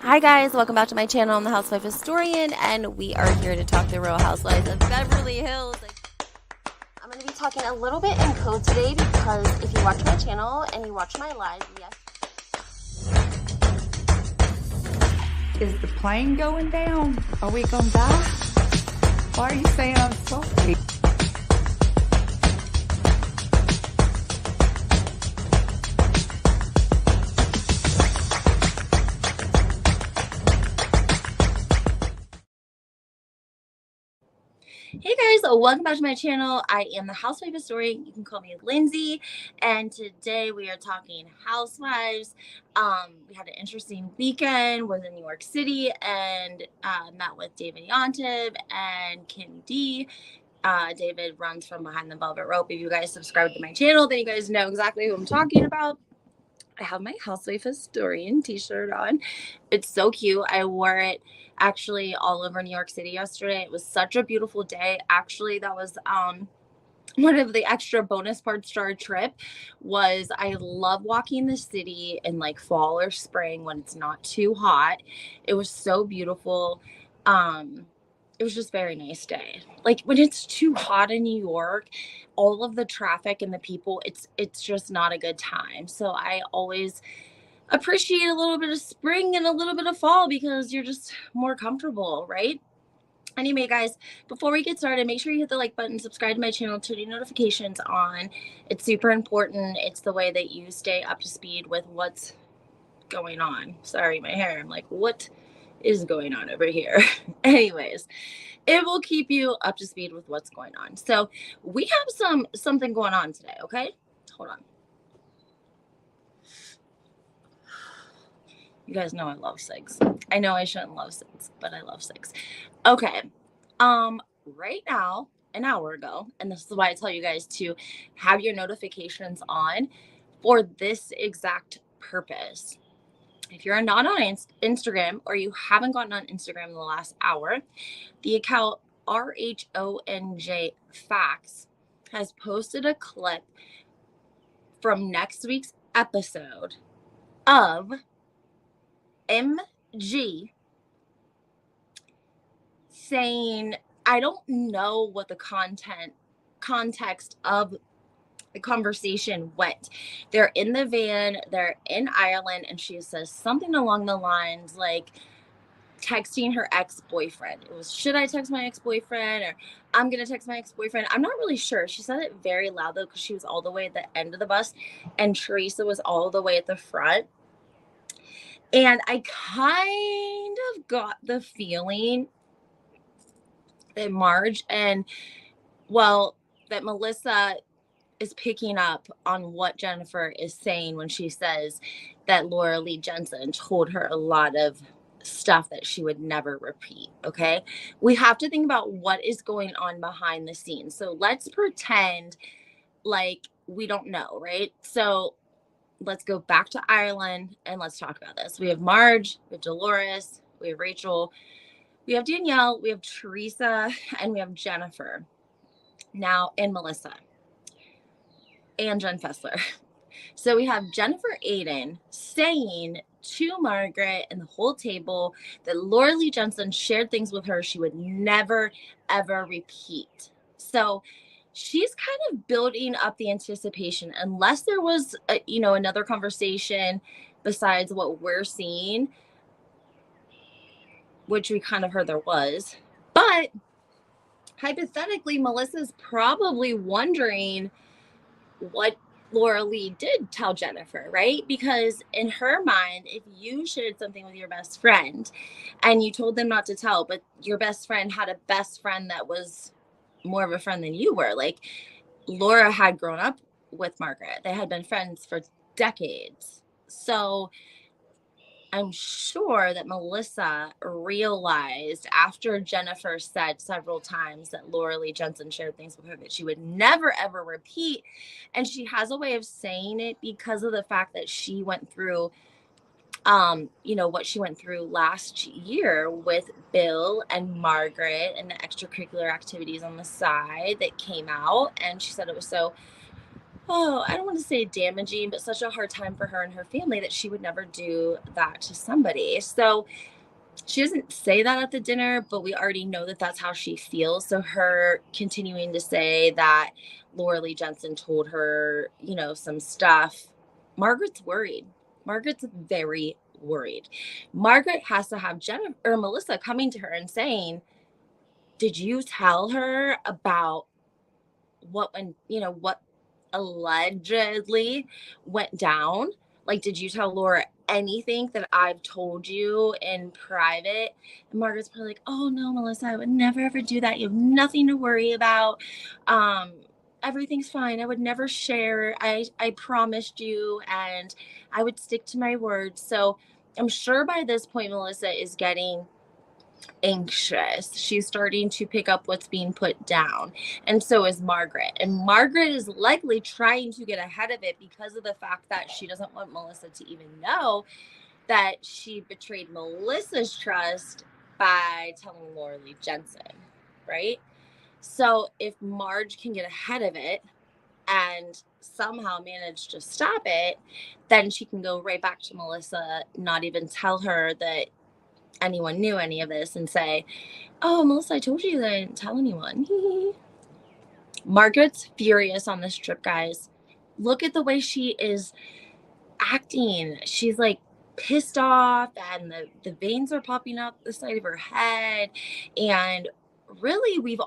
Hi guys, welcome back to my channel. I'm the Housewife Historian, and we are here to talk the Real Housewives of Beverly Hills. I'm going to be talking a little bit in code today because if you watch my channel and you watch my live, yes. Is the plane going down? Are we gonna die? Why are you saying I'm sorry? Hey guys, welcome back to my channel. I am the Housewife Historian. You can call me Lindsay, and today we are talking housewives. We had an interesting weekend. Was in New York City and met with David Yontef and Kim D. David runs from behind the velvet rope. If you guys subscribe to my channel, then you guys know exactly who I'm talking about. I have my Housewife Historian t-shirt on. It's so cute. I wore it actually all over New York City yesterday. It was such a beautiful day. Actually, that was one of the extra bonus parts to our trip. Was I love walking the city in like fall or spring when it's not too hot. It was so beautiful. It was just a very nice day. Like when it's too hot in New York, all of the traffic and the people, it's just not a good time. So I always appreciate a little bit of spring and a little bit of fall because you're just more comfortable, right? Anyway, guys, before we get started, make sure you hit the like button, subscribe to my channel, turn your notifications on. It's super important. It's the way that you stay up to speed with what's going on. Sorry, my hair. I'm like, what is going on over here? Anyways, it will keep you up to speed with what's going on. So we have something going on today, okay? Hold on. You guys know I love cigs. I know I shouldn't love cigs, but I love cigs. Okay. Right now, an hour ago, and this is why I tell you guys to have your notifications on for this exact purpose. If you're not on Instagram or you haven't gotten on Instagram in the last hour, the account RHONJ Facts has posted a clip from next week's episode of MG saying, I don't know what the context of the conversation went. They're in the van, they're in Ireland, and she says something along the lines like texting her ex-boyfriend. It was, should I text my ex-boyfriend, or I'm gonna text my ex-boyfriend? I'm not really sure. She said it very loud though, because she was all the way at the end of the bus and Teresa was all the way at the front. And I kind of got the feeling that Marge and, well, that Melissa is picking up on what Jennifer is saying when she says that Lee Jensen told her a lot of stuff that she would never repeat. Okay. We have to think about what is going on behind the scenes. So let's pretend like we don't know, right? So let's go back to Ireland and let's talk about this. We have Marge, we have Dolores, we have Rachel, we have Danielle, we have Teresa, and we have Jennifer now, and Melissa and Jen Fessler. So we have Jennifer Aiden saying to Margaret and the whole table that Lee Jensen shared things with her she would never, ever repeat. So she's kind of building up the anticipation, unless there was, another conversation besides what we're seeing, which we kind of heard there was. But hypothetically, Melissa's probably wondering what Laura Lee did tell Jennifer, right? Because in her mind, if you shared something with your best friend and you told them not to tell, but your best friend had a best friend that was more of a friend than you were, like Laura had grown up with Margaret. They had been friends for decades. So I'm sure that Melissa realized after Jennifer said several times that Lee Jensen shared things with her that she would never, ever repeat. And she has a way of saying it because of the fact that she went through, what she went through last year with Bill and Margaret and the extracurricular activities on the side that came out. And she said it was so oh, I don't want to say damaging, but such a hard time for her and her family that she would never do that to somebody. So she doesn't say that at the dinner, but we already know that that's how she feels. So her continuing to say that Lee Jensen told her, some stuff, Margaret's worried. Margaret's very worried. Margaret has to have Jennifer or Melissa coming to her and saying, did you tell her about what allegedly went down? Like, did you tell Laura anything that I've told you in private? And Margaret's probably like, oh no, Melissa, I would never ever do that. You have nothing to worry about. Everything's fine. I would never share. I promised you, and I would stick to my word. So I'm sure by this point Melissa is getting anxious. She's starting to pick up what's being put down. And so is Margaret. And Margaret is likely trying to get ahead of it because of the fact that she doesn't want Melissa to even know that she betrayed Melissa's trust by telling Lee Jensen, right? So if Marge can get ahead of it and somehow manage to stop it, then she can go right back to Melissa, not even tell her that anyone knew any of this, and say, oh, Melissa, I told you that I didn't tell anyone. Margaret's furious on this trip, guys. Look at the way she is acting. She's like pissed off, and the veins are popping out the side of her head. And really, we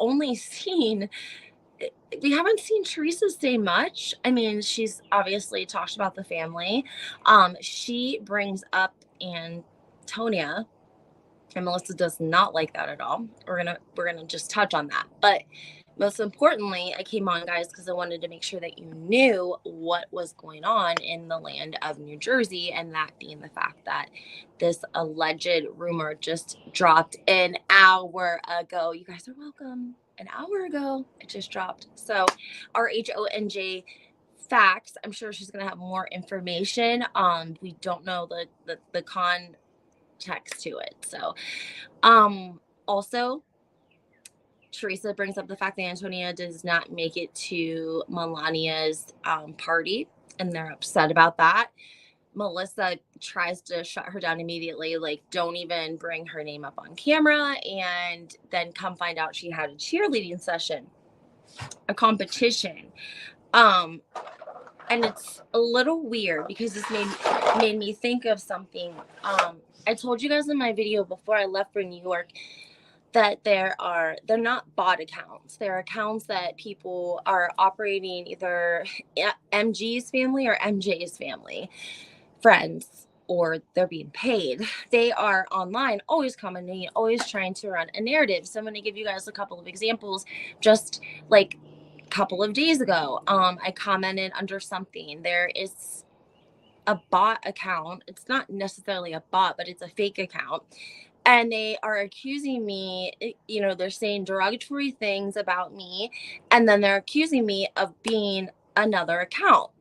haven't seen Teresa say much. I mean, she's obviously talked about the family. She brings up Antonia, and Melissa does not like that at all. We're gonna just touch on that. But most importantly, I came on, guys, because I wanted to make sure that you knew what was going on in the land of New Jersey, and that being the fact that this alleged rumor just dropped an hour ago. You guys are welcome. An hour ago, it just dropped. So RHONJ facts. I'm sure she's gonna have more information. We don't know the context to it. So also Teresa brings up the fact that Antonia does not make it to Melania's party, and they're upset about that. Melissa tries to shut her down immediately, like, don't even bring her name up on camera, and then come find out she had a cheerleading session, a competition. And it's a little weird because this made me think of something. I told you guys in my video before I left for New York that they're not bot accounts. They're accounts that people are operating, either MG's family or MJ's family, friends, or they're being paid. They are online, always commenting, always trying to run a narrative. So I'm going to give you guys a couple of examples. Just like a couple of days ago, I commented under something. There is a bot account. It's not necessarily a bot, but it's a fake account. And they are accusing me, they're saying derogatory things about me. And then they're accusing me of being another account.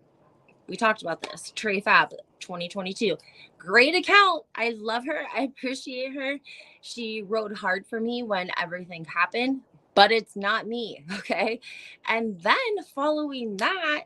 We talked about this. Trey Fab 2022. Great account. I love her. I appreciate her. She rode hard for me when everything happened, but it's not me. Okay. And then following that,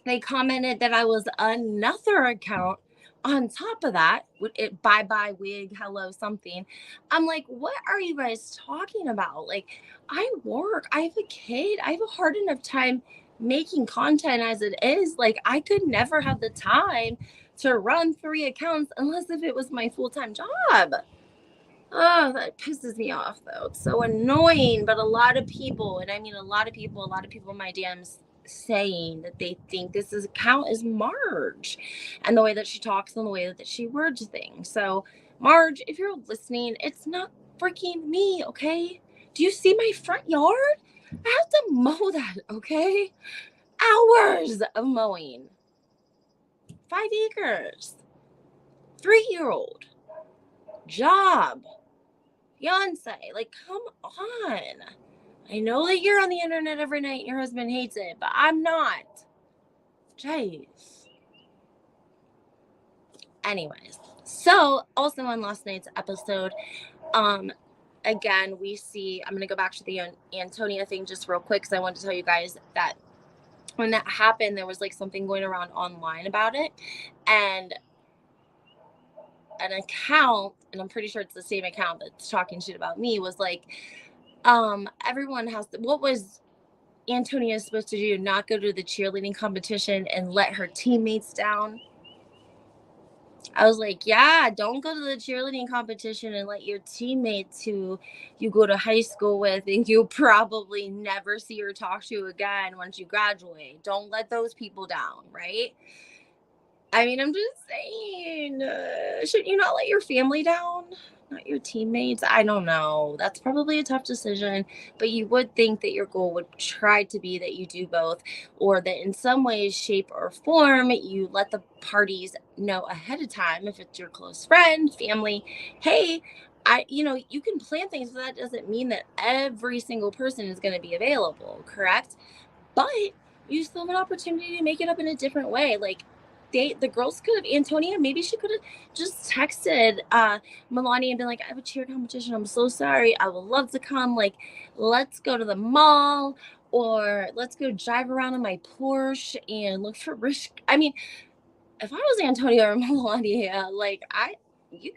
they commented that I was another account on top of that, with it bye wig, hello something. I'm like, what are you guys talking about? Like, I work, I have a kid, I have a hard enough time making content as it is. Like, I could never have the time to run 3 accounts unless if it was my full-time job. Oh, that pisses me off though. It's so annoying. But a lot of people, and I mean a lot of people in my DMs saying that they think this account is Marge, and the way that she talks and the way that she words things. So Marge, if you're listening, it's not freaking me, okay? Do you see my front yard? I have to mow that, okay? Hours of mowing. 5 acres. 3-year-old. Job. Fiance. Like, come on. I know that you're on the internet every night and your husband hates it, but I'm not. Jeez. Anyways, so also on last night's episode, again, we see, I'm going to go back to the Antonia thing just real quick because I want to tell you guys that when that happened, there was like something going around online about it, and an account, and I'm pretty sure it's the same account that's talking shit about me, was like, everyone has to, what was Antonia supposed to do? Not go to the cheerleading competition and let her teammates down? I was like, yeah, don't go to the cheerleading competition and let your teammates who you go to high school with and you'll probably never see or talk to again once you graduate. Don't let those people down, right? I mean, I'm just saying, should you not let your family down? Not your teammates? I don't know. That's probably a tough decision, but you would think that your goal would try to be that you do both, or that in some way, shape, or form, you let the parties know ahead of time if it's your close friend, family. Hey, you can plan things, but that doesn't mean that every single person is going to be available, correct? But you still have an opportunity to make it up in a different way. Like, the girls could have, Antonia, maybe she could have just texted Melania and been like, I have a cheer competition. I'm so sorry. I would love to come. Like, let's go to the mall, or let's go drive around in my Porsche and look for rich. I mean, if I was Antonia or Melania, like, you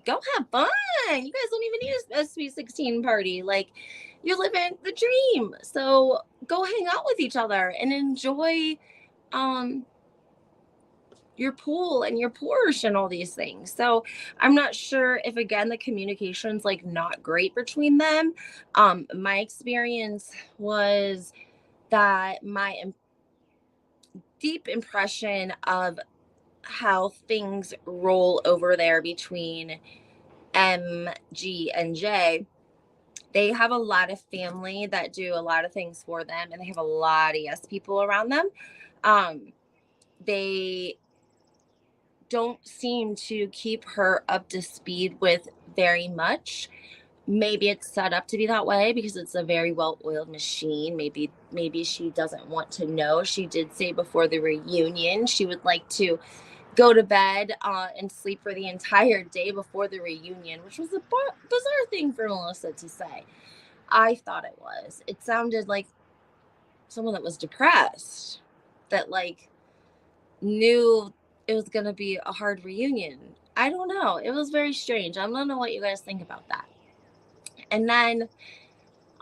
go have fun. You guys don't even need a Sweet 16 party. Like, you're living the dream. So go hang out with each other and enjoy your pool and your Porsche and all these things. So I'm not sure if, again, the communication's like not great between them. My experience was that deep impression of how things roll over there between M, G, and J, they have a lot of family that do a lot of things for them, and they have a lot of yes people around them. They don't seem to keep her up to speed with very much. Maybe it's set up to be that way because it's a very well-oiled machine. Maybe she doesn't want to know. She did say before the reunion she would like to go to bed and sleep for the entire day before the reunion, which was a bizarre thing for Melissa to say. I thought it was. It sounded like someone that was depressed, that like knew it was going to be a hard reunion. I don't know. It was very strange. I don't know what you guys think about that. And then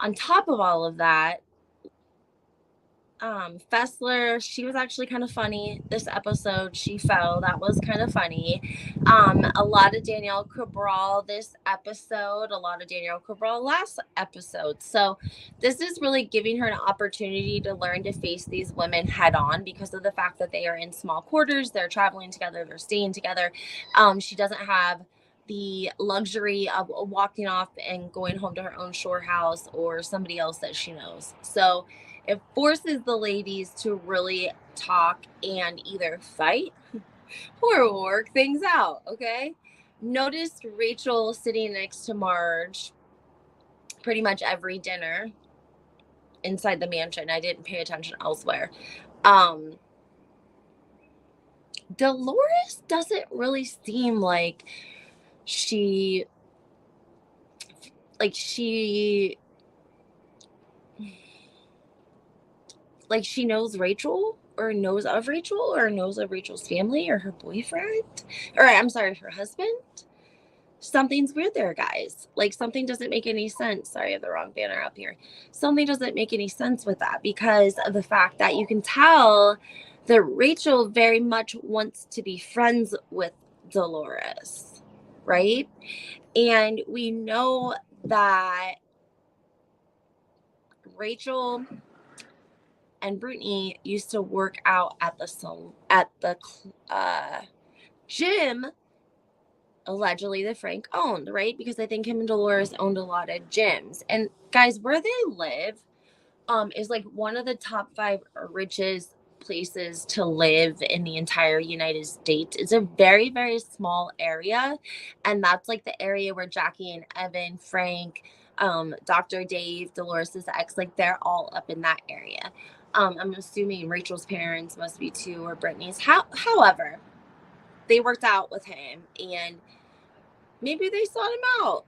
on top of all of that, Fessler, she was actually kind of funny this episode. She fell. That was kind of funny. A lot of Danielle Cabral this episode, a lot of Danielle Cabral last episode. So this is really giving her an opportunity to learn to face these women head on because of the fact that they are in small quarters, they're traveling together, they're staying together. She doesn't have the luxury of walking off and going home to her own shore house or somebody else that she knows. So it forces the ladies to really talk and either fight or work things out, okay? Notice Rachel sitting next to Marge pretty much every dinner inside the mansion. I didn't pay attention elsewhere. Dolores doesn't really seem like she knows Rachel or knows of Rachel or knows of Rachel's family or her boyfriend, or I'm sorry, her husband. Something's weird there, guys. Like, something doesn't make any sense. Sorry, I have the wrong banner up here. Something doesn't make any sense with that because of the fact that you can tell that Rachel very much wants to be friends with Dolores, right? And we know that Rachel and Brittany used to work out at the gym, allegedly, that Frank owned, right? Because I think him and Dolores owned a lot of gyms. And guys, where they live is like one of the top 5 richest places to live in the entire United States. It's a very, very small area, and that's like the area where Jackie and Evan, Frank, Dr. Dave, Dolores's ex, like they're all up in that area. I'm assuming Rachel's parents must be too, or Brittany's. However, they worked out with him, and maybe they sought him out.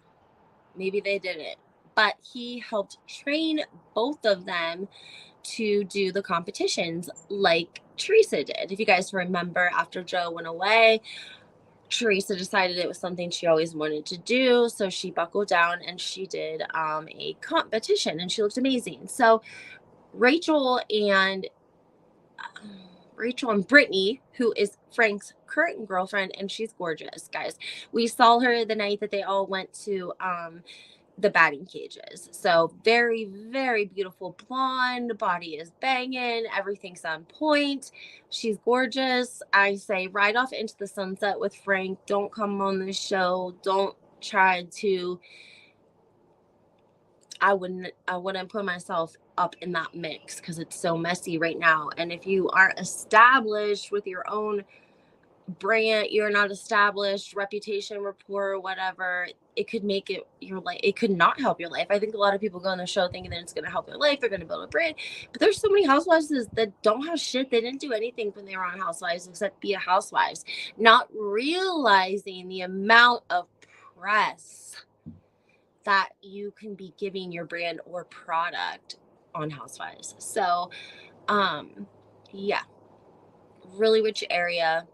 Maybe they didn't. But he helped train both of them to do the competitions like Teresa did. If you guys remember, after Joe went away, Teresa decided it was something she always wanted to do. So she buckled down and she did a competition, and she looked amazing. So Rachel and Brittany, who is Frank's current girlfriend, and she's gorgeous, guys. We saw her the night that they all went to the batting cages. So very, very beautiful blonde, body is banging, everything's on point. She's gorgeous. I say ride off into the sunset with Frank. Don't come on the show. Don't try to. I wouldn't put myself up in that mix because it's so messy right now. And if you aren't established with your own brand, you're not established, reputation, rapport, whatever, it could make it your life. It could not help your life. I think a lot of people go on the show thinking that it's going to help their life. They're going to build a brand, but there's so many housewives that don't have shit. They didn't do anything when they were on Housewives except be a housewives, not realizing the amount of press that you can be giving your brand or product on Housewives. So, yeah, really rich area.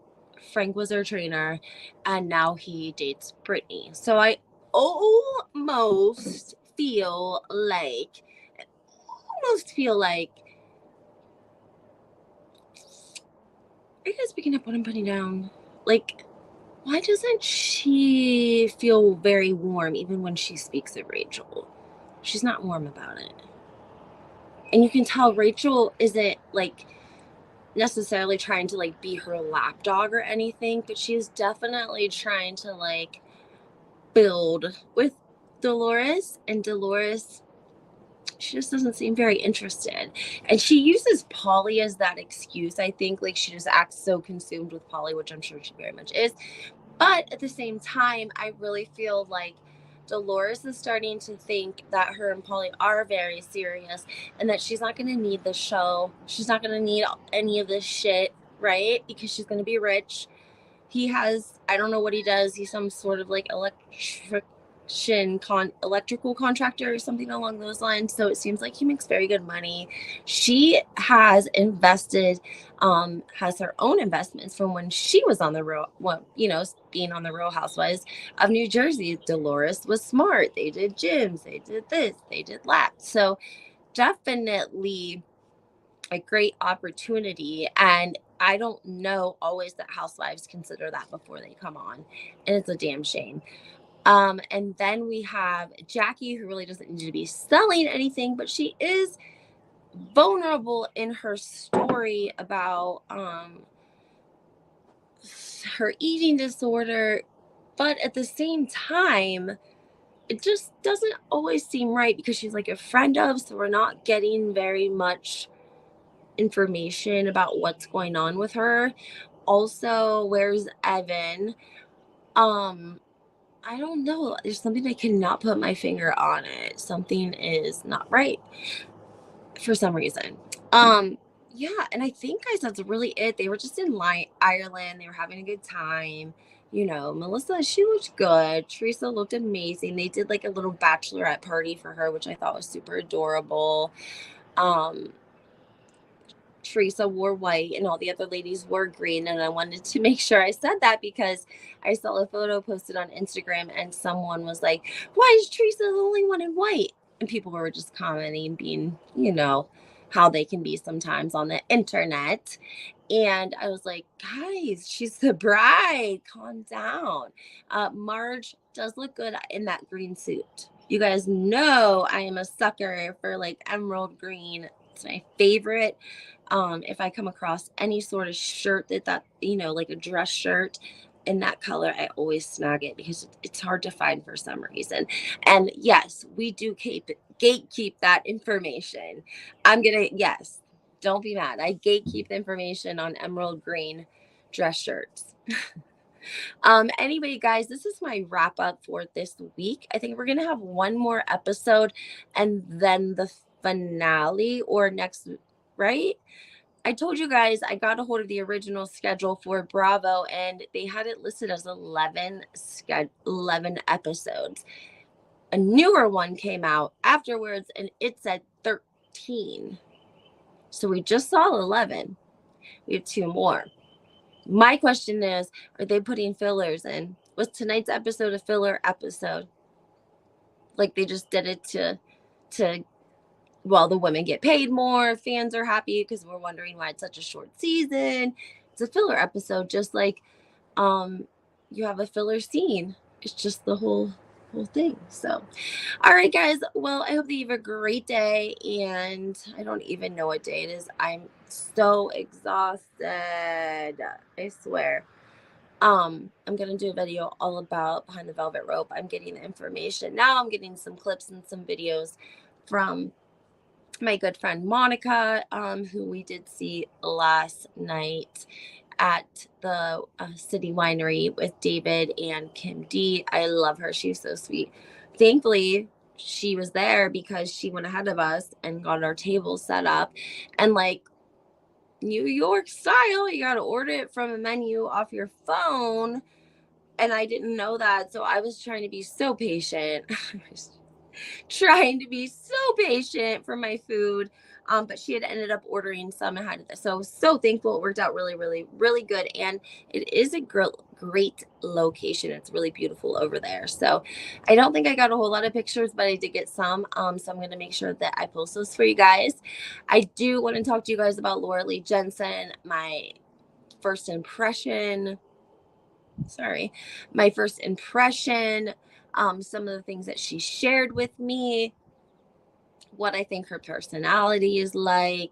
Frank was their trainer, and now he dates Brittany. So I almost feel like, are you guys picking up what I'm putting down? Like, why doesn't she feel very warm even when she speaks of Rachel? She's not warm about it. And you can tell Rachel isn't like necessarily trying to like be her lapdog or anything, but she's definitely trying to like build with Dolores, and Dolores, she just doesn't seem very interested. And she uses Polly as that excuse, I think. Like, she just acts so consumed with Polly, which I'm sure she very much is. But at the same time, I really feel like Dolores is starting to think that her and Polly are very serious, and that she's not going to need the show. She's not going to need any of this shit, right? Because she's going to be rich. He has, I don't know what he does. He's some sort of like electrical contractor or something along those lines. So it seems like he makes very good money. She has invested, has her own investments from when she was on the Real, being on the Real Housewives of New Jersey. Dolores was smart. They did gyms. They did this. They did that. So definitely a great opportunity. And I don't know always that housewives consider that before they come on. And it's a damn shame. And then we have Jackie, who really doesn't need to be selling anything, but she is vulnerable in her story about her eating disorder. But at the same time, it just doesn't always seem right because she's like a friend of, so we're not getting very much information about what's going on with her. Also, where's Evan? I don't know. There's something I cannot put my finger on it. Something is not right for some reason. Yeah, and I think, guys, that's really it. They were just in Ireland. They were having a good time. Melissa, she looked good. Teresa looked amazing. They did like a little bachelorette party for her, which I thought was super adorable. Teresa wore white and all the other ladies wore green, and I wanted to make sure I said that because I saw a photo posted on Instagram and someone was like, why is Teresa the only one in white? And people were just commenting, being, how they can be sometimes on the internet. And I was like, guys, she's the bride. Calm down. Marge does look good in that green suit. You guys know I am a sucker for like emerald green. It's my favorite. If I come across any sort of shirt that like a dress shirt in that color, I always snag it because it's hard to find for some reason. And yes, we do gatekeep that information. Yes, don't be mad. I gatekeep the information on emerald green dress shirts. Anyway, guys, this is my wrap up for this week. I think we're going to have one more episode and then the finale, or next, right? I told you guys I got a hold of the original schedule for Bravo, and they had it listed as 11 episodes. A newer one came out afterwards, and it said 13. So we just saw 11. We have 2 more. My question is, are they putting fillers in? Was tonight's episode a filler episode? Like they just did it to well, the women get paid more, fans are happy because we're wondering why it's such a short season. It's a filler episode, just like you have a filler scene. It's just the whole thing. So all right, guys. Well, I hope that you have a great day. And I don't even know what day it is. I'm so exhausted. I swear. I'm gonna do a video all about Behind the Velvet Rope. I'm getting the information now. I'm getting some clips and some videos from my good friend Monica, who we did see last night at the City Winery with David and Kim D. I love her. She's so sweet. Thankfully, she was there because she went ahead of us and got our table set up. And like New York style, you got to order it from a menu off your phone. And I didn't know that. So I was trying to be so patient. Trying to be so patient for my food. But she had ended up ordering some ahead of this. So I was so thankful. It worked out really, really, really good. And it is a great location. It's really beautiful over there. So I don't think I got a whole lot of pictures, but I did get some. So I'm going to make sure that I post those for you guys. I do want to talk to you guys about Lee Jensen, my first impression. Some of the things that she shared with me, what I think her personality is like,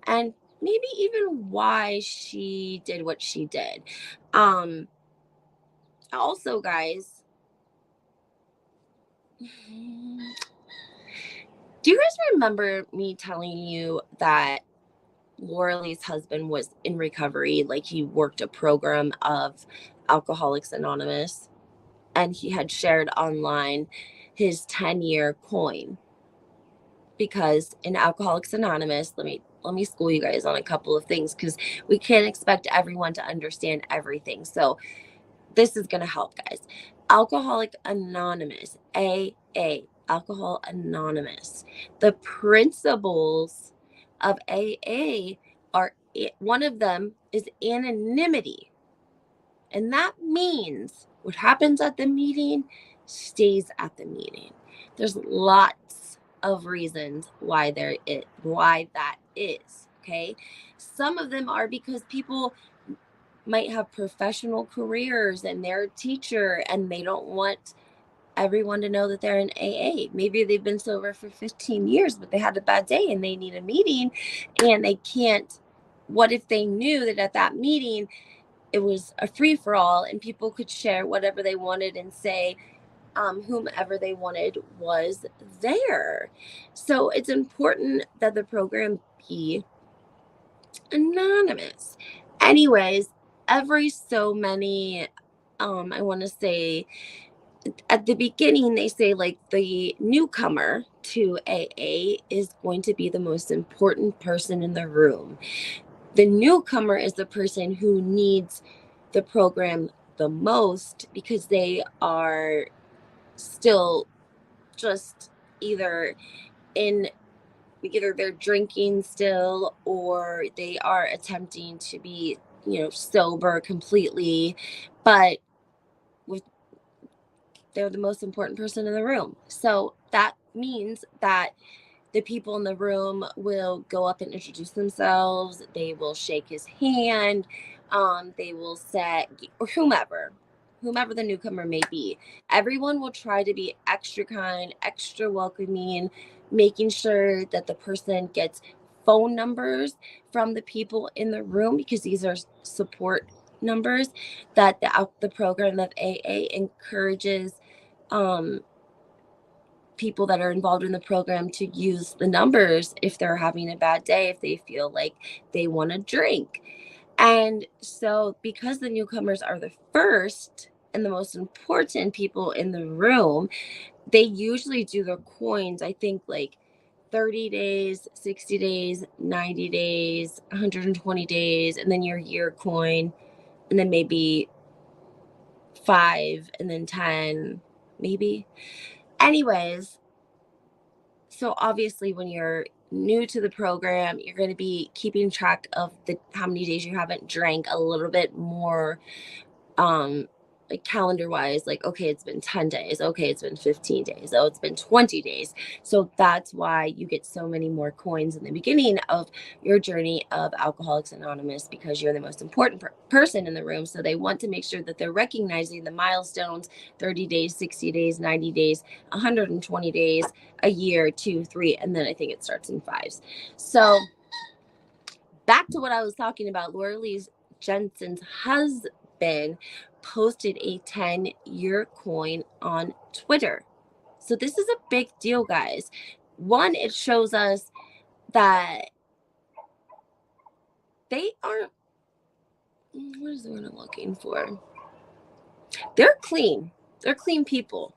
and maybe even why she did what she did. Also, guys, do you guys remember me telling you that Laurel's husband was in recovery? Like he worked a program of Alcoholics Anonymous, and he had shared online his 10-year coin. Because in Alcoholics Anonymous, let me school you guys on a couple of things, because we can't expect everyone to understand everything. So this is going to help, guys. Alcoholic Anonymous, AA, Alcohol Anonymous. The principles of AA are, one of them is anonymity. And that means what happens at the meeting stays at the meeting. There's lots of reasons why that is, okay? Some of them are because people might have professional careers and they're a teacher and they don't want everyone to know that they're in AA. Maybe they've been sober for 15 years, but they had a bad day and they need a meeting and they can't. What if they knew that at that meeting it was a free-for-all and people could share whatever they wanted and say whomever they wanted was there? So it's important that the program be anonymous. Anyways, every so many, I want to say at the beginning, they say like the newcomer to AA is going to be the most important person in the room. The newcomer is the person who needs the program the most because they are still just either they're drinking still, or they are attempting to be, sober completely, but they're the most important person in the room. So that means that the people in the room will go up and introduce themselves. They will shake his hand. They will say, or whomever the newcomer may be. Everyone will try to be extra kind, extra welcoming, making sure that the person gets phone numbers from the people in the room, because these are support numbers that the program of AA encourages people that are involved in the program to use the numbers if they're having a bad day, if they feel like they want to drink. And so because the newcomers are the first and the most important people in the room, they usually do their coins, I think, like 30 days, 60 days, 90 days, 120 days, and then your year coin, and then maybe 5, and then 10, maybe. Anyways, so obviously when you're new to the program, you're going to be keeping track of how many days you haven't drank a little bit more, like calendar wise, like, okay, it's been 10 days. Okay, it's been 15 days. Oh, it's been 20 days. So that's why you get so many more coins in the beginning of your journey of Alcoholics Anonymous, because you're the most important person in the room. So they want to make sure that they're recognizing the milestones: 30 days, 60 days, 90 days, 120 days, a year, 2, 3, and then I think it starts in 5s. So back to what I was talking about, Lee Jensen's husband posted a 10-year coin on Twitter. So this is a big deal, guys. One, it shows us that they aren't, what is the word I'm looking for? They're clean. They're clean people.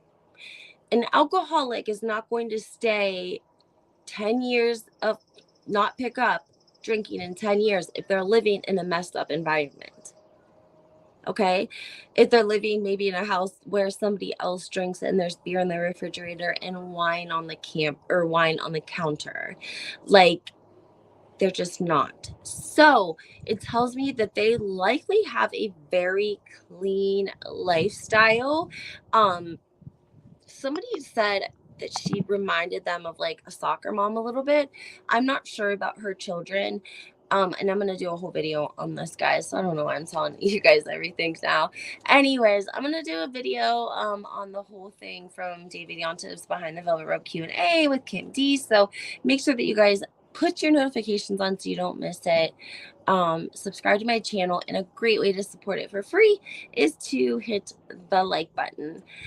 An alcoholic is not going to stay 10 years of not pick up drinking in 10 years if they're living in a messed up environment. Okay, if they're living maybe in a house where somebody else drinks and there's beer in the refrigerator and wine on the counter, like, they're just not. So it tells me that they likely have a very clean lifestyle. Somebody said that she reminded them of like a soccer mom a little bit. I'm not sure about her children. And I'm gonna do a whole video on this, guys. So I don't know why I'm telling you guys everything now. Anyways, I'm gonna do a video on the whole thing from David Yontiv's Behind the Velvet Rope Q&A with Kim D. So make sure that you guys put your notifications on so you don't miss it. Subscribe to my channel, and a great way to support it for free is to hit the like button.